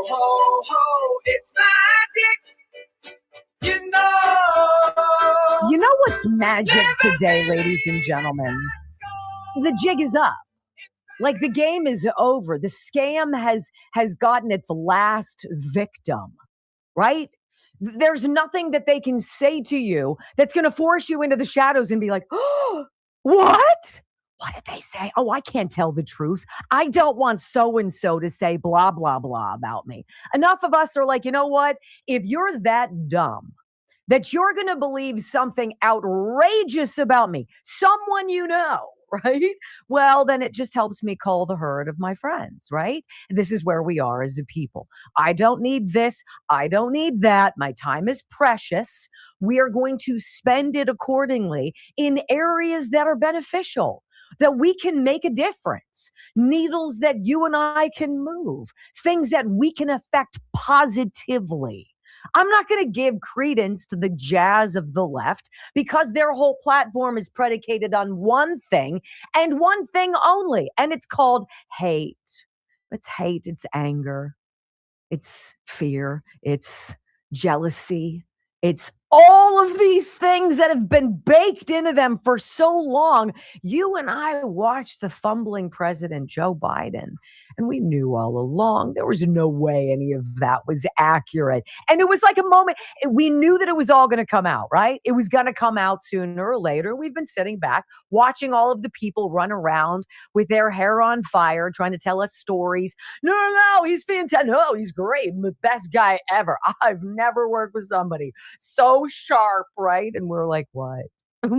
Ho, ho, it's magic. You know what's magic today, ladies and gentlemen? The jig is up. Like, the game is over. The scam has gotten its last victim, right? There's nothing that they can say to you that's going to force you into the shadows and be like, oh, what? What did they say? Oh, I can't tell the truth. I don't want so-and-so to say blah, blah, blah about me. Enough of us are like, you know what? If you're that dumb that you're going to believe something outrageous about me, someone you know, right? Well, then it just helps me cull the herd of my friends, right? This is where we are as a people. I don't need this. I don't need that. My time is precious. We are going to spend it accordingly in areas that are beneficial, that we can make a difference, needles that you and I can move, things that we can affect positively. I'm not going to give credence to the jazz of the left because their whole platform is predicated on one thing and one thing only, and it's called hate. It's hate, it's anger, it's fear, it's jealousy. It's all of these things that have been baked into them for so long. You and I watched the fumbling President Joe Biden, and we knew all along there was no way any of that was accurate. And it was like a moment, we knew that it was all going to come out, right? It was going to come out sooner or later. We've been sitting back, watching all of the people run around with their hair on fire, trying to tell us stories. No, he's fantastic. No, he's great. The best guy ever. I've never worked with somebody so sharp, right? And we're like, what?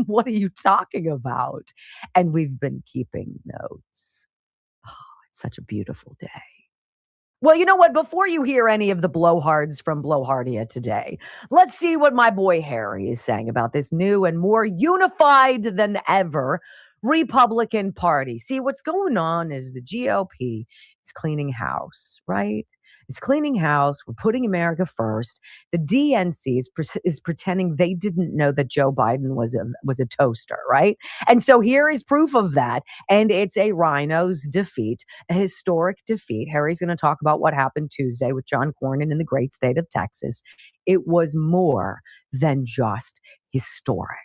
What are you talking about? And we've been keeping notes. Oh, it's such a beautiful day. Well, you know what? Before you hear any of the blowhards from Blowhardia today, let's see what my boy Harry is saying about this new and more unified than ever Republican Party. See, what's going on is the GOP is cleaning house, right? It's cleaning house. We're putting America first. The DNC is pretending they didn't know that Joe Biden was a toaster, right? And so here is proof of that. And it's a rhino's defeat, a historic defeat. Harry's going to talk about what happened Tuesday with John Cornyn in the great state of Texas. It was more than just historic.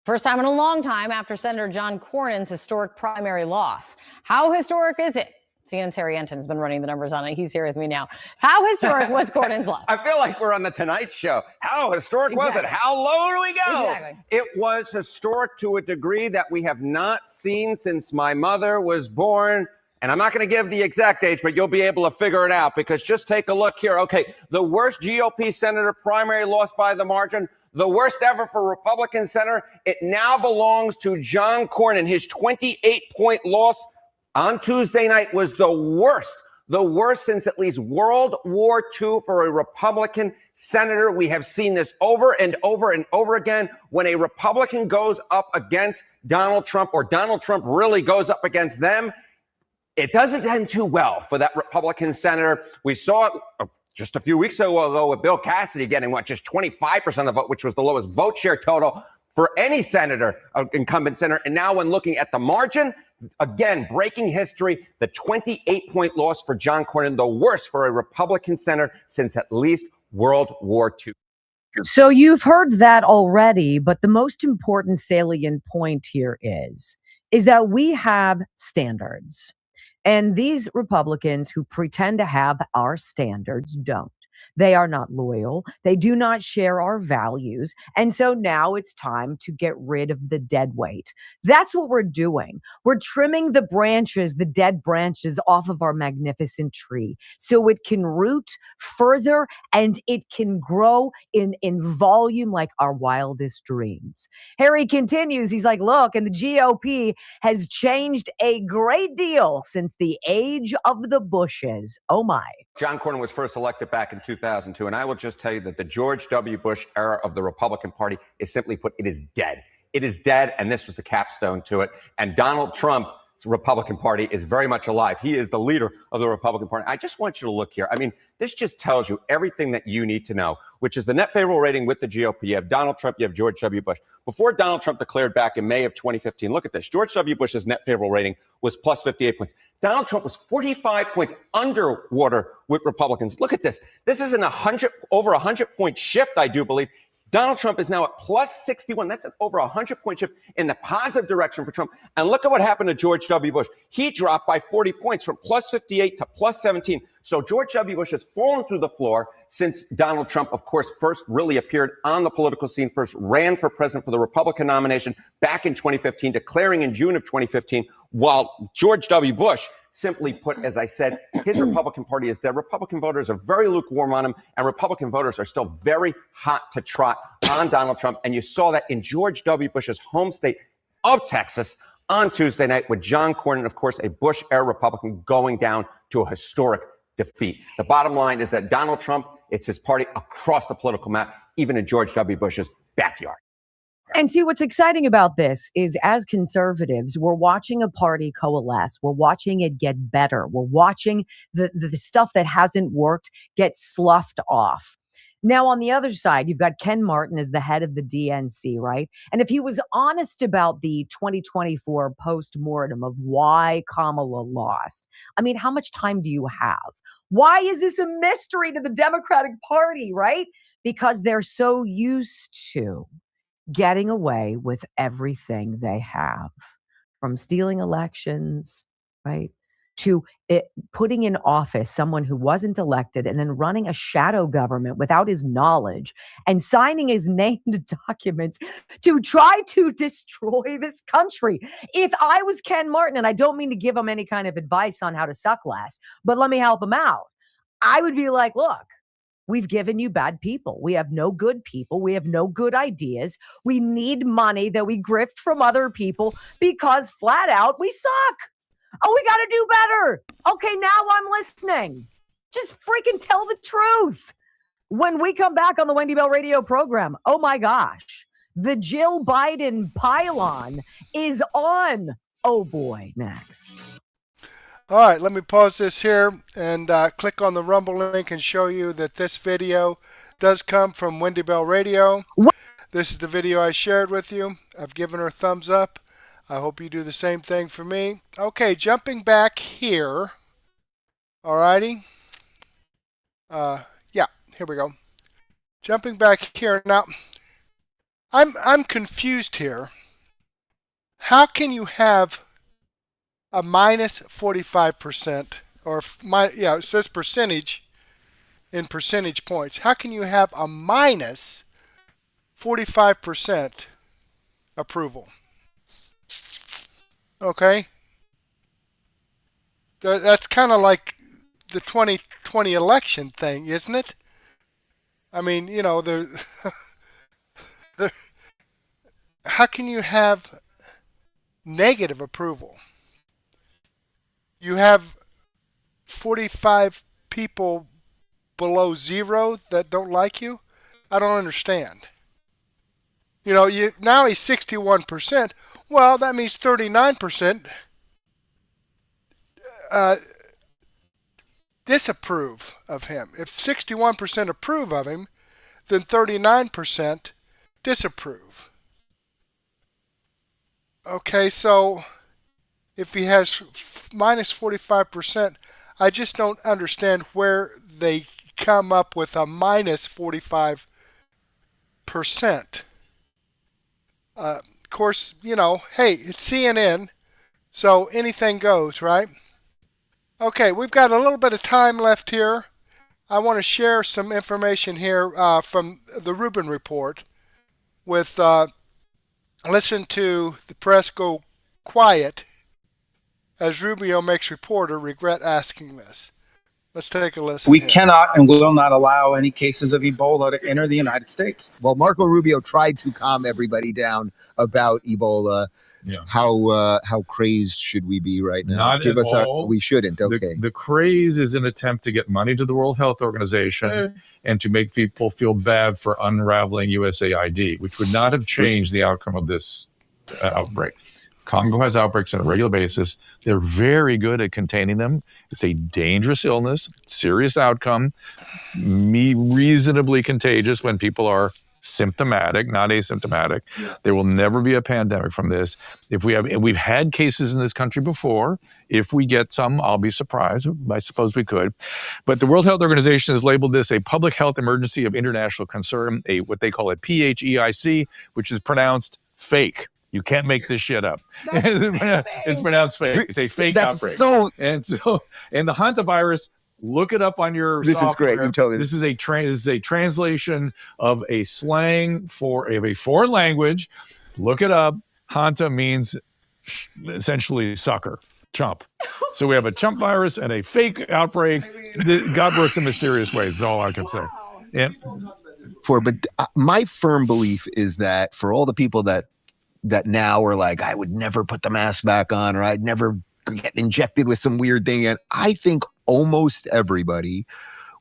First time in a long time after Senator John Cornyn's historic primary loss. How historic is it? CNN's Harry Enton's been running the numbers on it. He's here with me now. How historic was Cornyn's loss? I feel like we're on the Tonight Show. How historic was it? How low do we go? Exactly. It was historic to a degree that we have not seen since my mother was born. And I'm not going to give the exact age, but you'll be able to figure it out because just take a look here. Okay, the worst GOP senator primary loss by the margin, the worst ever for Republican senator. It now belongs to John Cornyn. His 28-point loss on Tuesday night was the worst since at least World War II for a Republican senator. We have seen this over and over and over again. When a Republican goes up against Donald Trump or Donald Trump really goes up against them, it doesn't end too well for that Republican senator. We saw it just a few weeks ago with Bill Cassidy getting, just 25% of the vote, which was the lowest vote share total for any senator, incumbent senator. And now when looking at the margin, again, breaking history, the 28-point loss for John Cornyn, the worst for a Republican senator since at least World War II. So you've heard that already, but the most important salient point here is that we have standards. And these Republicans who pretend to have our standards don't. They are not loyal. They do not share our values. And so now it's time to get rid of the dead weight. That's what we're doing. We're trimming the branches, the dead branches off of our magnificent tree so it can root further and it can grow in volume like our wildest dreams. Harry continues. He's like, look, and the GOP has changed a great deal since the age of the Bushes. Oh my. John Cornyn was first elected back in 2002, and I will just tell you that the George W. Bush era of the Republican Party is simply put, it is dead. It is dead, and this was the capstone to it. And Donald Trump's Republican Party is very much alive. He is the leader of the Republican Party. I just want you to look here. I mean, this just tells you everything that you need to know, which is the net favorable rating with the GOP. You have Donald Trump, you have George W. Bush. Before Donald Trump declared back in May of 2015, look at this. George W. Bush's net favorable rating was plus 58 points. Donald Trump was 45 points underwater with Republicans. Look at this. This is over 100-point shift, I do believe. Donald Trump is now at plus 61. That's an over 100-point shift in the positive direction for Trump. And look at what happened to George W. Bush. He dropped by 40 points from plus 58 to plus 17. So George W. Bush has fallen through the floor since Donald Trump, of course, first really appeared on the political scene, first ran for president for the Republican nomination back in 2015, declaring in June of 2015, while George W. Bush, simply put, as I said, his Republican Party is dead. Republican voters are very lukewarm on him, and Republican voters are still very hot to trot on Donald Trump. And you saw that in George W. Bush's home state of Texas on Tuesday night with John Cornyn, of course, a Bush-era Republican, going down to a historic defeat. The bottom line is that Donald Trump, it's his party across the political map, even in George W. Bush's backyard. And see, what's exciting about this is as conservatives, we're watching a party coalesce. We're watching it get better. We're watching the stuff that hasn't worked get sloughed off. Now, on the other side, you've got Ken Martin as the head of the DNC, right? And if he was honest about the 2024 post-mortem of why Kamala lost, I mean, how much time do you have? Why is this a mystery to the Democratic Party, right? Because they're so used to getting away with everything they have, from stealing elections, right, to putting in office someone who wasn't elected and then running a shadow government without his knowledge and signing his named documents to try to destroy this country. If I was Ken Martin, and I don't mean to give him any kind of advice on how to suck less, but let me help him out. I would be like, look, we've given you bad people. We have no good people. We have no good ideas. We need money that we grift from other people because flat out we suck. Oh, we got to do better. Okay, now I'm listening. Just freaking tell the truth. When we come back on the Wendy Bell radio program, oh my gosh, the Jill Biden pylon is on. Oh boy, next. All right, let me pause this here and click on the Rumble link and show you that this video does come from Wendy Bell Radio. This is the video I shared with you. I've given her a thumbs up. I hope you do the same thing for me. Okay, jumping back here. All righty. Yeah, here we go. Jumping back here. Now, I'm confused here. How can you have a minus 45%, or it says percentage in percentage points. How can you have a minus 45% approval? Okay. That's kind of like the 2020 election thing, isn't it? I mean, you know, how can you have negative approval? You have 45 people below zero that don't like you? I don't understand. You know, now he's 61%. Well, that means 39% disapprove of him. If 61% approve of him, then 39% disapprove. Okay, so if he has minus 45%, I just don't understand where they come up with a minus 45%. Of course, you know, hey, it's CNN, so anything goes, right? Okay, we've got a little bit of time left here. I want to share some information here from the Rubin Report with listen to the press go quiet as Rubio makes reporter regret asking this. Let's take a listen. We here. cannot and will not allow any cases of Ebola to enter the United States. Well, Marco Rubio tried to calm everybody down about Ebola. Yeah. How crazed should we be right now? Not Give at us all. we shouldn't. Okay. The craze is an attempt to get money to the World Health Organization and to make people feel bad for unraveling USAID, which would not have changed the outcome of this outbreak. Congo has outbreaks on a regular basis. They're very good at containing them. It's a dangerous illness, serious outcome, reasonably contagious when people are symptomatic, not asymptomatic. There will never be a pandemic from this. We've had cases in this country before. If we get some, I'll be surprised. I suppose we could. But the World Health Organization has labeled this a public health emergency of international concern, what they call a PHEIC, which is pronounced fake. You can't make this shit up. It's pronounced fake. It's a fake outbreak. And the hantavirus, look it up on your software. Is great. You totally. This is a translation of a slang for a foreign language. Look it up. Hanta means essentially sucker, chump. So we have a chump virus and a fake outbreak. God works in mysterious ways is all I can say. Yeah. But my firm belief is that for all the people that now are like, I would never put the mask back on, or I'd never get injected with some weird thing. And I think almost everybody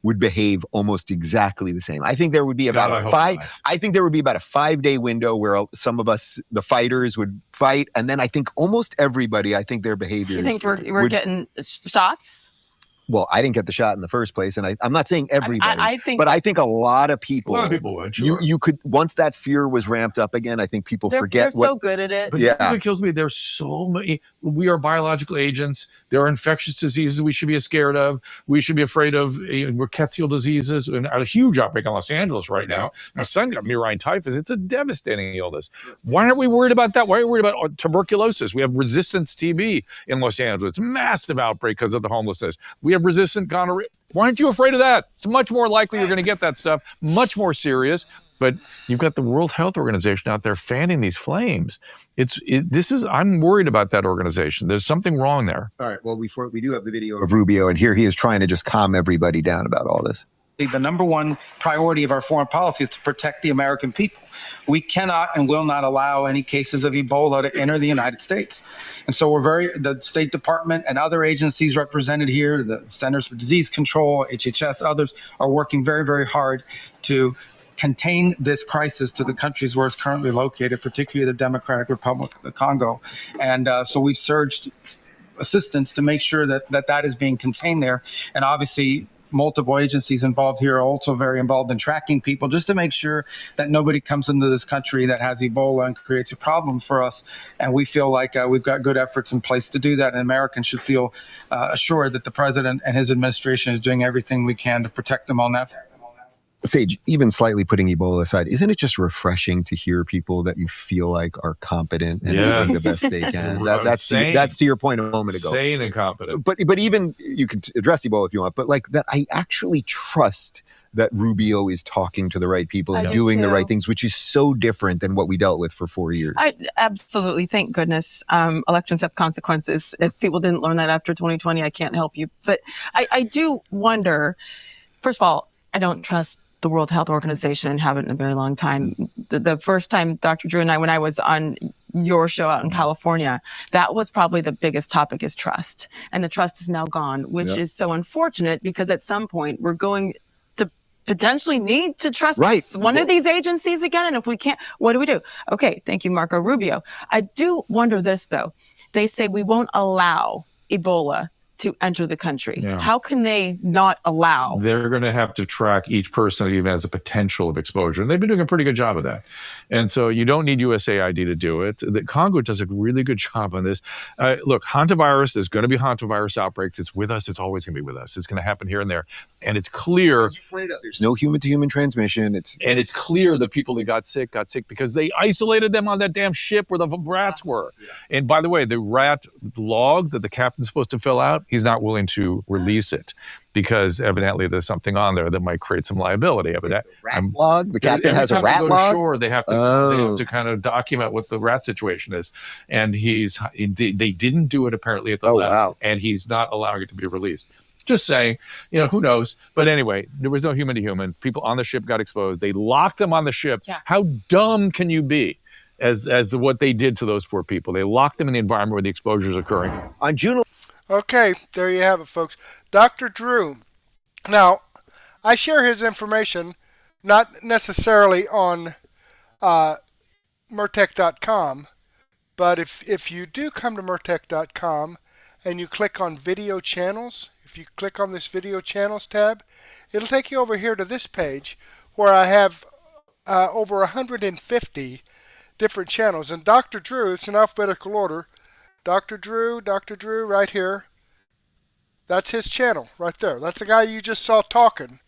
would behave almost exactly the same. I think there would be about a 5-day window where some of us, the fighters, would fight. And then I think almost everybody, I think their behavior. You think we're getting shots? Well, I didn't get the shot in the first place, and I'm not saying everybody, but I think a lot of people. A lot of people would. Sure. You could, once that fear was ramped up again, I think people forget. They're so good at it. But that's what kills me. There's so many. We are biological agents. There are infectious diseases we should be scared of. We should be afraid of rickettsial diseases, and a huge outbreak in Los Angeles right now. My son got murine typhus. It's a devastating illness. Why aren't we worried about that? Why are we worried about tuberculosis? We have resistance TB in Los Angeles. It's a massive outbreak because of the homelessness. We have resistant gonorrhea. Why aren't you afraid of that? It's much more likely you're going to get that stuff, much more serious. But you've got the World Health Organization out there fanning these flames. I'm worried about that organization. There's something wrong there. All right. Well, we do have the video of Rubio, and here he is trying to just calm everybody down about all this. The number one priority of our foreign policy is to protect the American people. We cannot and will not allow any cases of Ebola to enter the United States. And so the State Department and other agencies represented here, the Centers for Disease Control, HHS, others, are working very, very hard to contain this crisis to the countries where it's currently located, particularly the Democratic Republic of the Congo. And so we've surged assistance to make sure that is being contained there. And obviously, multiple agencies involved here are also very involved in tracking people just to make sure that nobody comes into this country that has Ebola and creates a problem for us. And we feel like we've got good efforts in place to do that. And Americans should feel assured that the president and his administration is doing everything we can to protect them on that. Sage, even slightly putting Ebola aside, isn't it just refreshing to hear people that you feel like are competent and doing the best they can? That's to your point a moment ago. Sane and competent. But even you can address Ebola if you want, but like that, I actually trust that Rubio is talking to the right people and doing the right things, which is so different than what we dealt with for 4 years. Absolutely. Thank goodness. Elections have consequences. If people didn't learn that after 2020, I can't help you. But I do wonder, first of all, I don't trust the World Health Organization and haven't in a very long time. The first time, Dr. Drew and I, when I was on your show out in California, that was probably the biggest topic is trust. And the trust is now gone, which is so unfortunate because at some point we're going to potentially need to trust one of these agencies again. And if we can't, what do we do? Okay, thank you, Marco Rubio. I do wonder this, though. They say we won't allow Ebola to enter the country. Yeah. How can they not allow? They're going to have to track each person that even has a potential of exposure. And they've been doing a pretty good job of that. And so you don't need USAID to do it. The Congo does a really good job on this. Look, hantavirus, there's going to be hantavirus outbreaks. It's with us. It's always going to be with us. It's going to happen here and there. And it's clear. As you pointed out, there's no human-to-human transmission. And it's clear the people that got sick because they isolated them on that damn ship where the rats were. Yeah. And by the way, the rat log that the captain's supposed to fill out, he's not willing to release it because evidently there's something on there that might create some liability. Rat log? The captain every has a time they rat go to log? shore, they have to kind of document what the rat situation is. And they didn't do it apparently at the last, and he's not allowing it to be released. Just saying, who knows? But anyway, there was no human to human. People on the ship got exposed. They locked them on the ship. Yeah. How dumb can you be as to what they did to those 4 people? They locked them in the environment where the exposure is occurring. On June. Okay, there you have it, folks. Dr. Drew. Now, I share his information, not necessarily on Murtech.com, but if you do come to Murtech.com and you click on video channels, if you click on this video channels tab, it'll take you over here to this page where I have over 150 different channels. And Dr. Drew, it's in alphabetical order. Dr. Drew, right here. That's his channel right there. That's the guy you just saw talking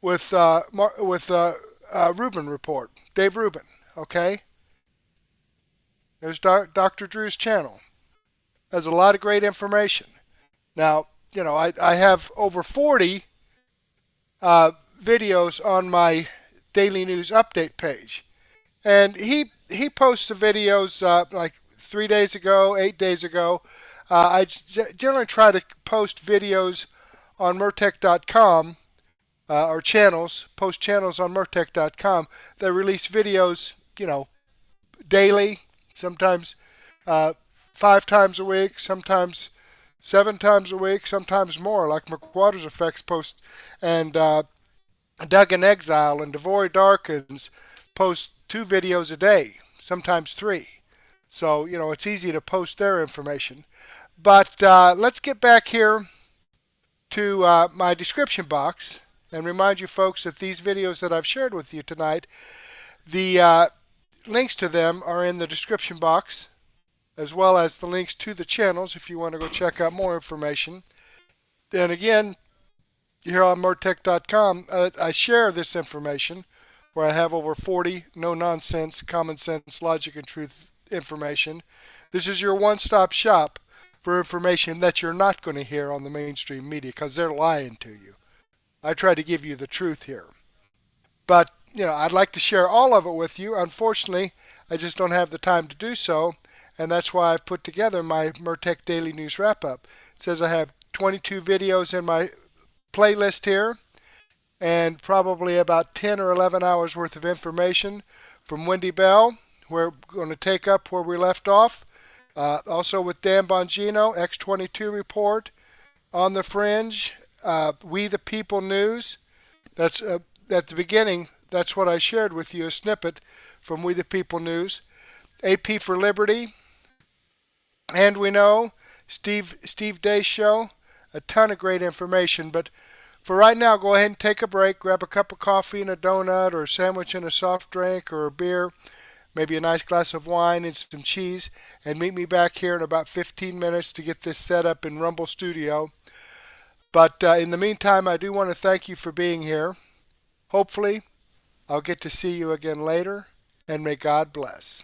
with Rubin Report, Dave Rubin. Okay. There's Dr. Drew's channel. Has a lot of great information. Now, I have over 40 videos on my daily news update page, and he posts the videos like 3 days ago, 8 days ago. I generally try to post videos on Murtech.com or post channels on Murtech.com that release videos, daily, sometimes 5 times a week, sometimes 7 times a week, sometimes more, like McWattersaffect post, and Doug in Exile and Devoy Darkins post 2 videos a day, sometimes 3. So, it's easy to post their information. But let's get back here to my description box and remind you folks that these videos that I've shared with you tonight, the links to them are in the description box, as well as the links to the channels if you want to go check out more information. And again, here on Murtech.com, I share this information where I have over 40 no-nonsense, common sense, logic, and truth information. This is your one-stop shop for information that you're not going to hear on the mainstream media because they're lying to you. I try to give you the truth here. But, I'd like to share all of it with you. Unfortunately, I just don't have the time to do so, and that's why I've put together my Murtech Daily News Wrap-Up. It says I have 22 videos in my playlist here, and probably about 10 or 11 hours worth of information from Wendy Bell. We're going to take up where we left off. Also with Dan Bongino, X22 Report, On the Fringe, We the People News. That's at the beginning. That's what I shared with you, a snippet from We the People News. AP for Liberty, And We Know, Steve Day's show. A ton of great information. But for right now, go ahead and take a break. Grab a cup of coffee and a donut, or a sandwich and a soft drink, or a beer. Maybe a nice glass of wine and some cheese, and meet me back here in about 15 minutes to get this set up in Rumble Studio. But in the meantime, I do want to thank you for being here. Hopefully, I'll get to see you again later, and may God bless.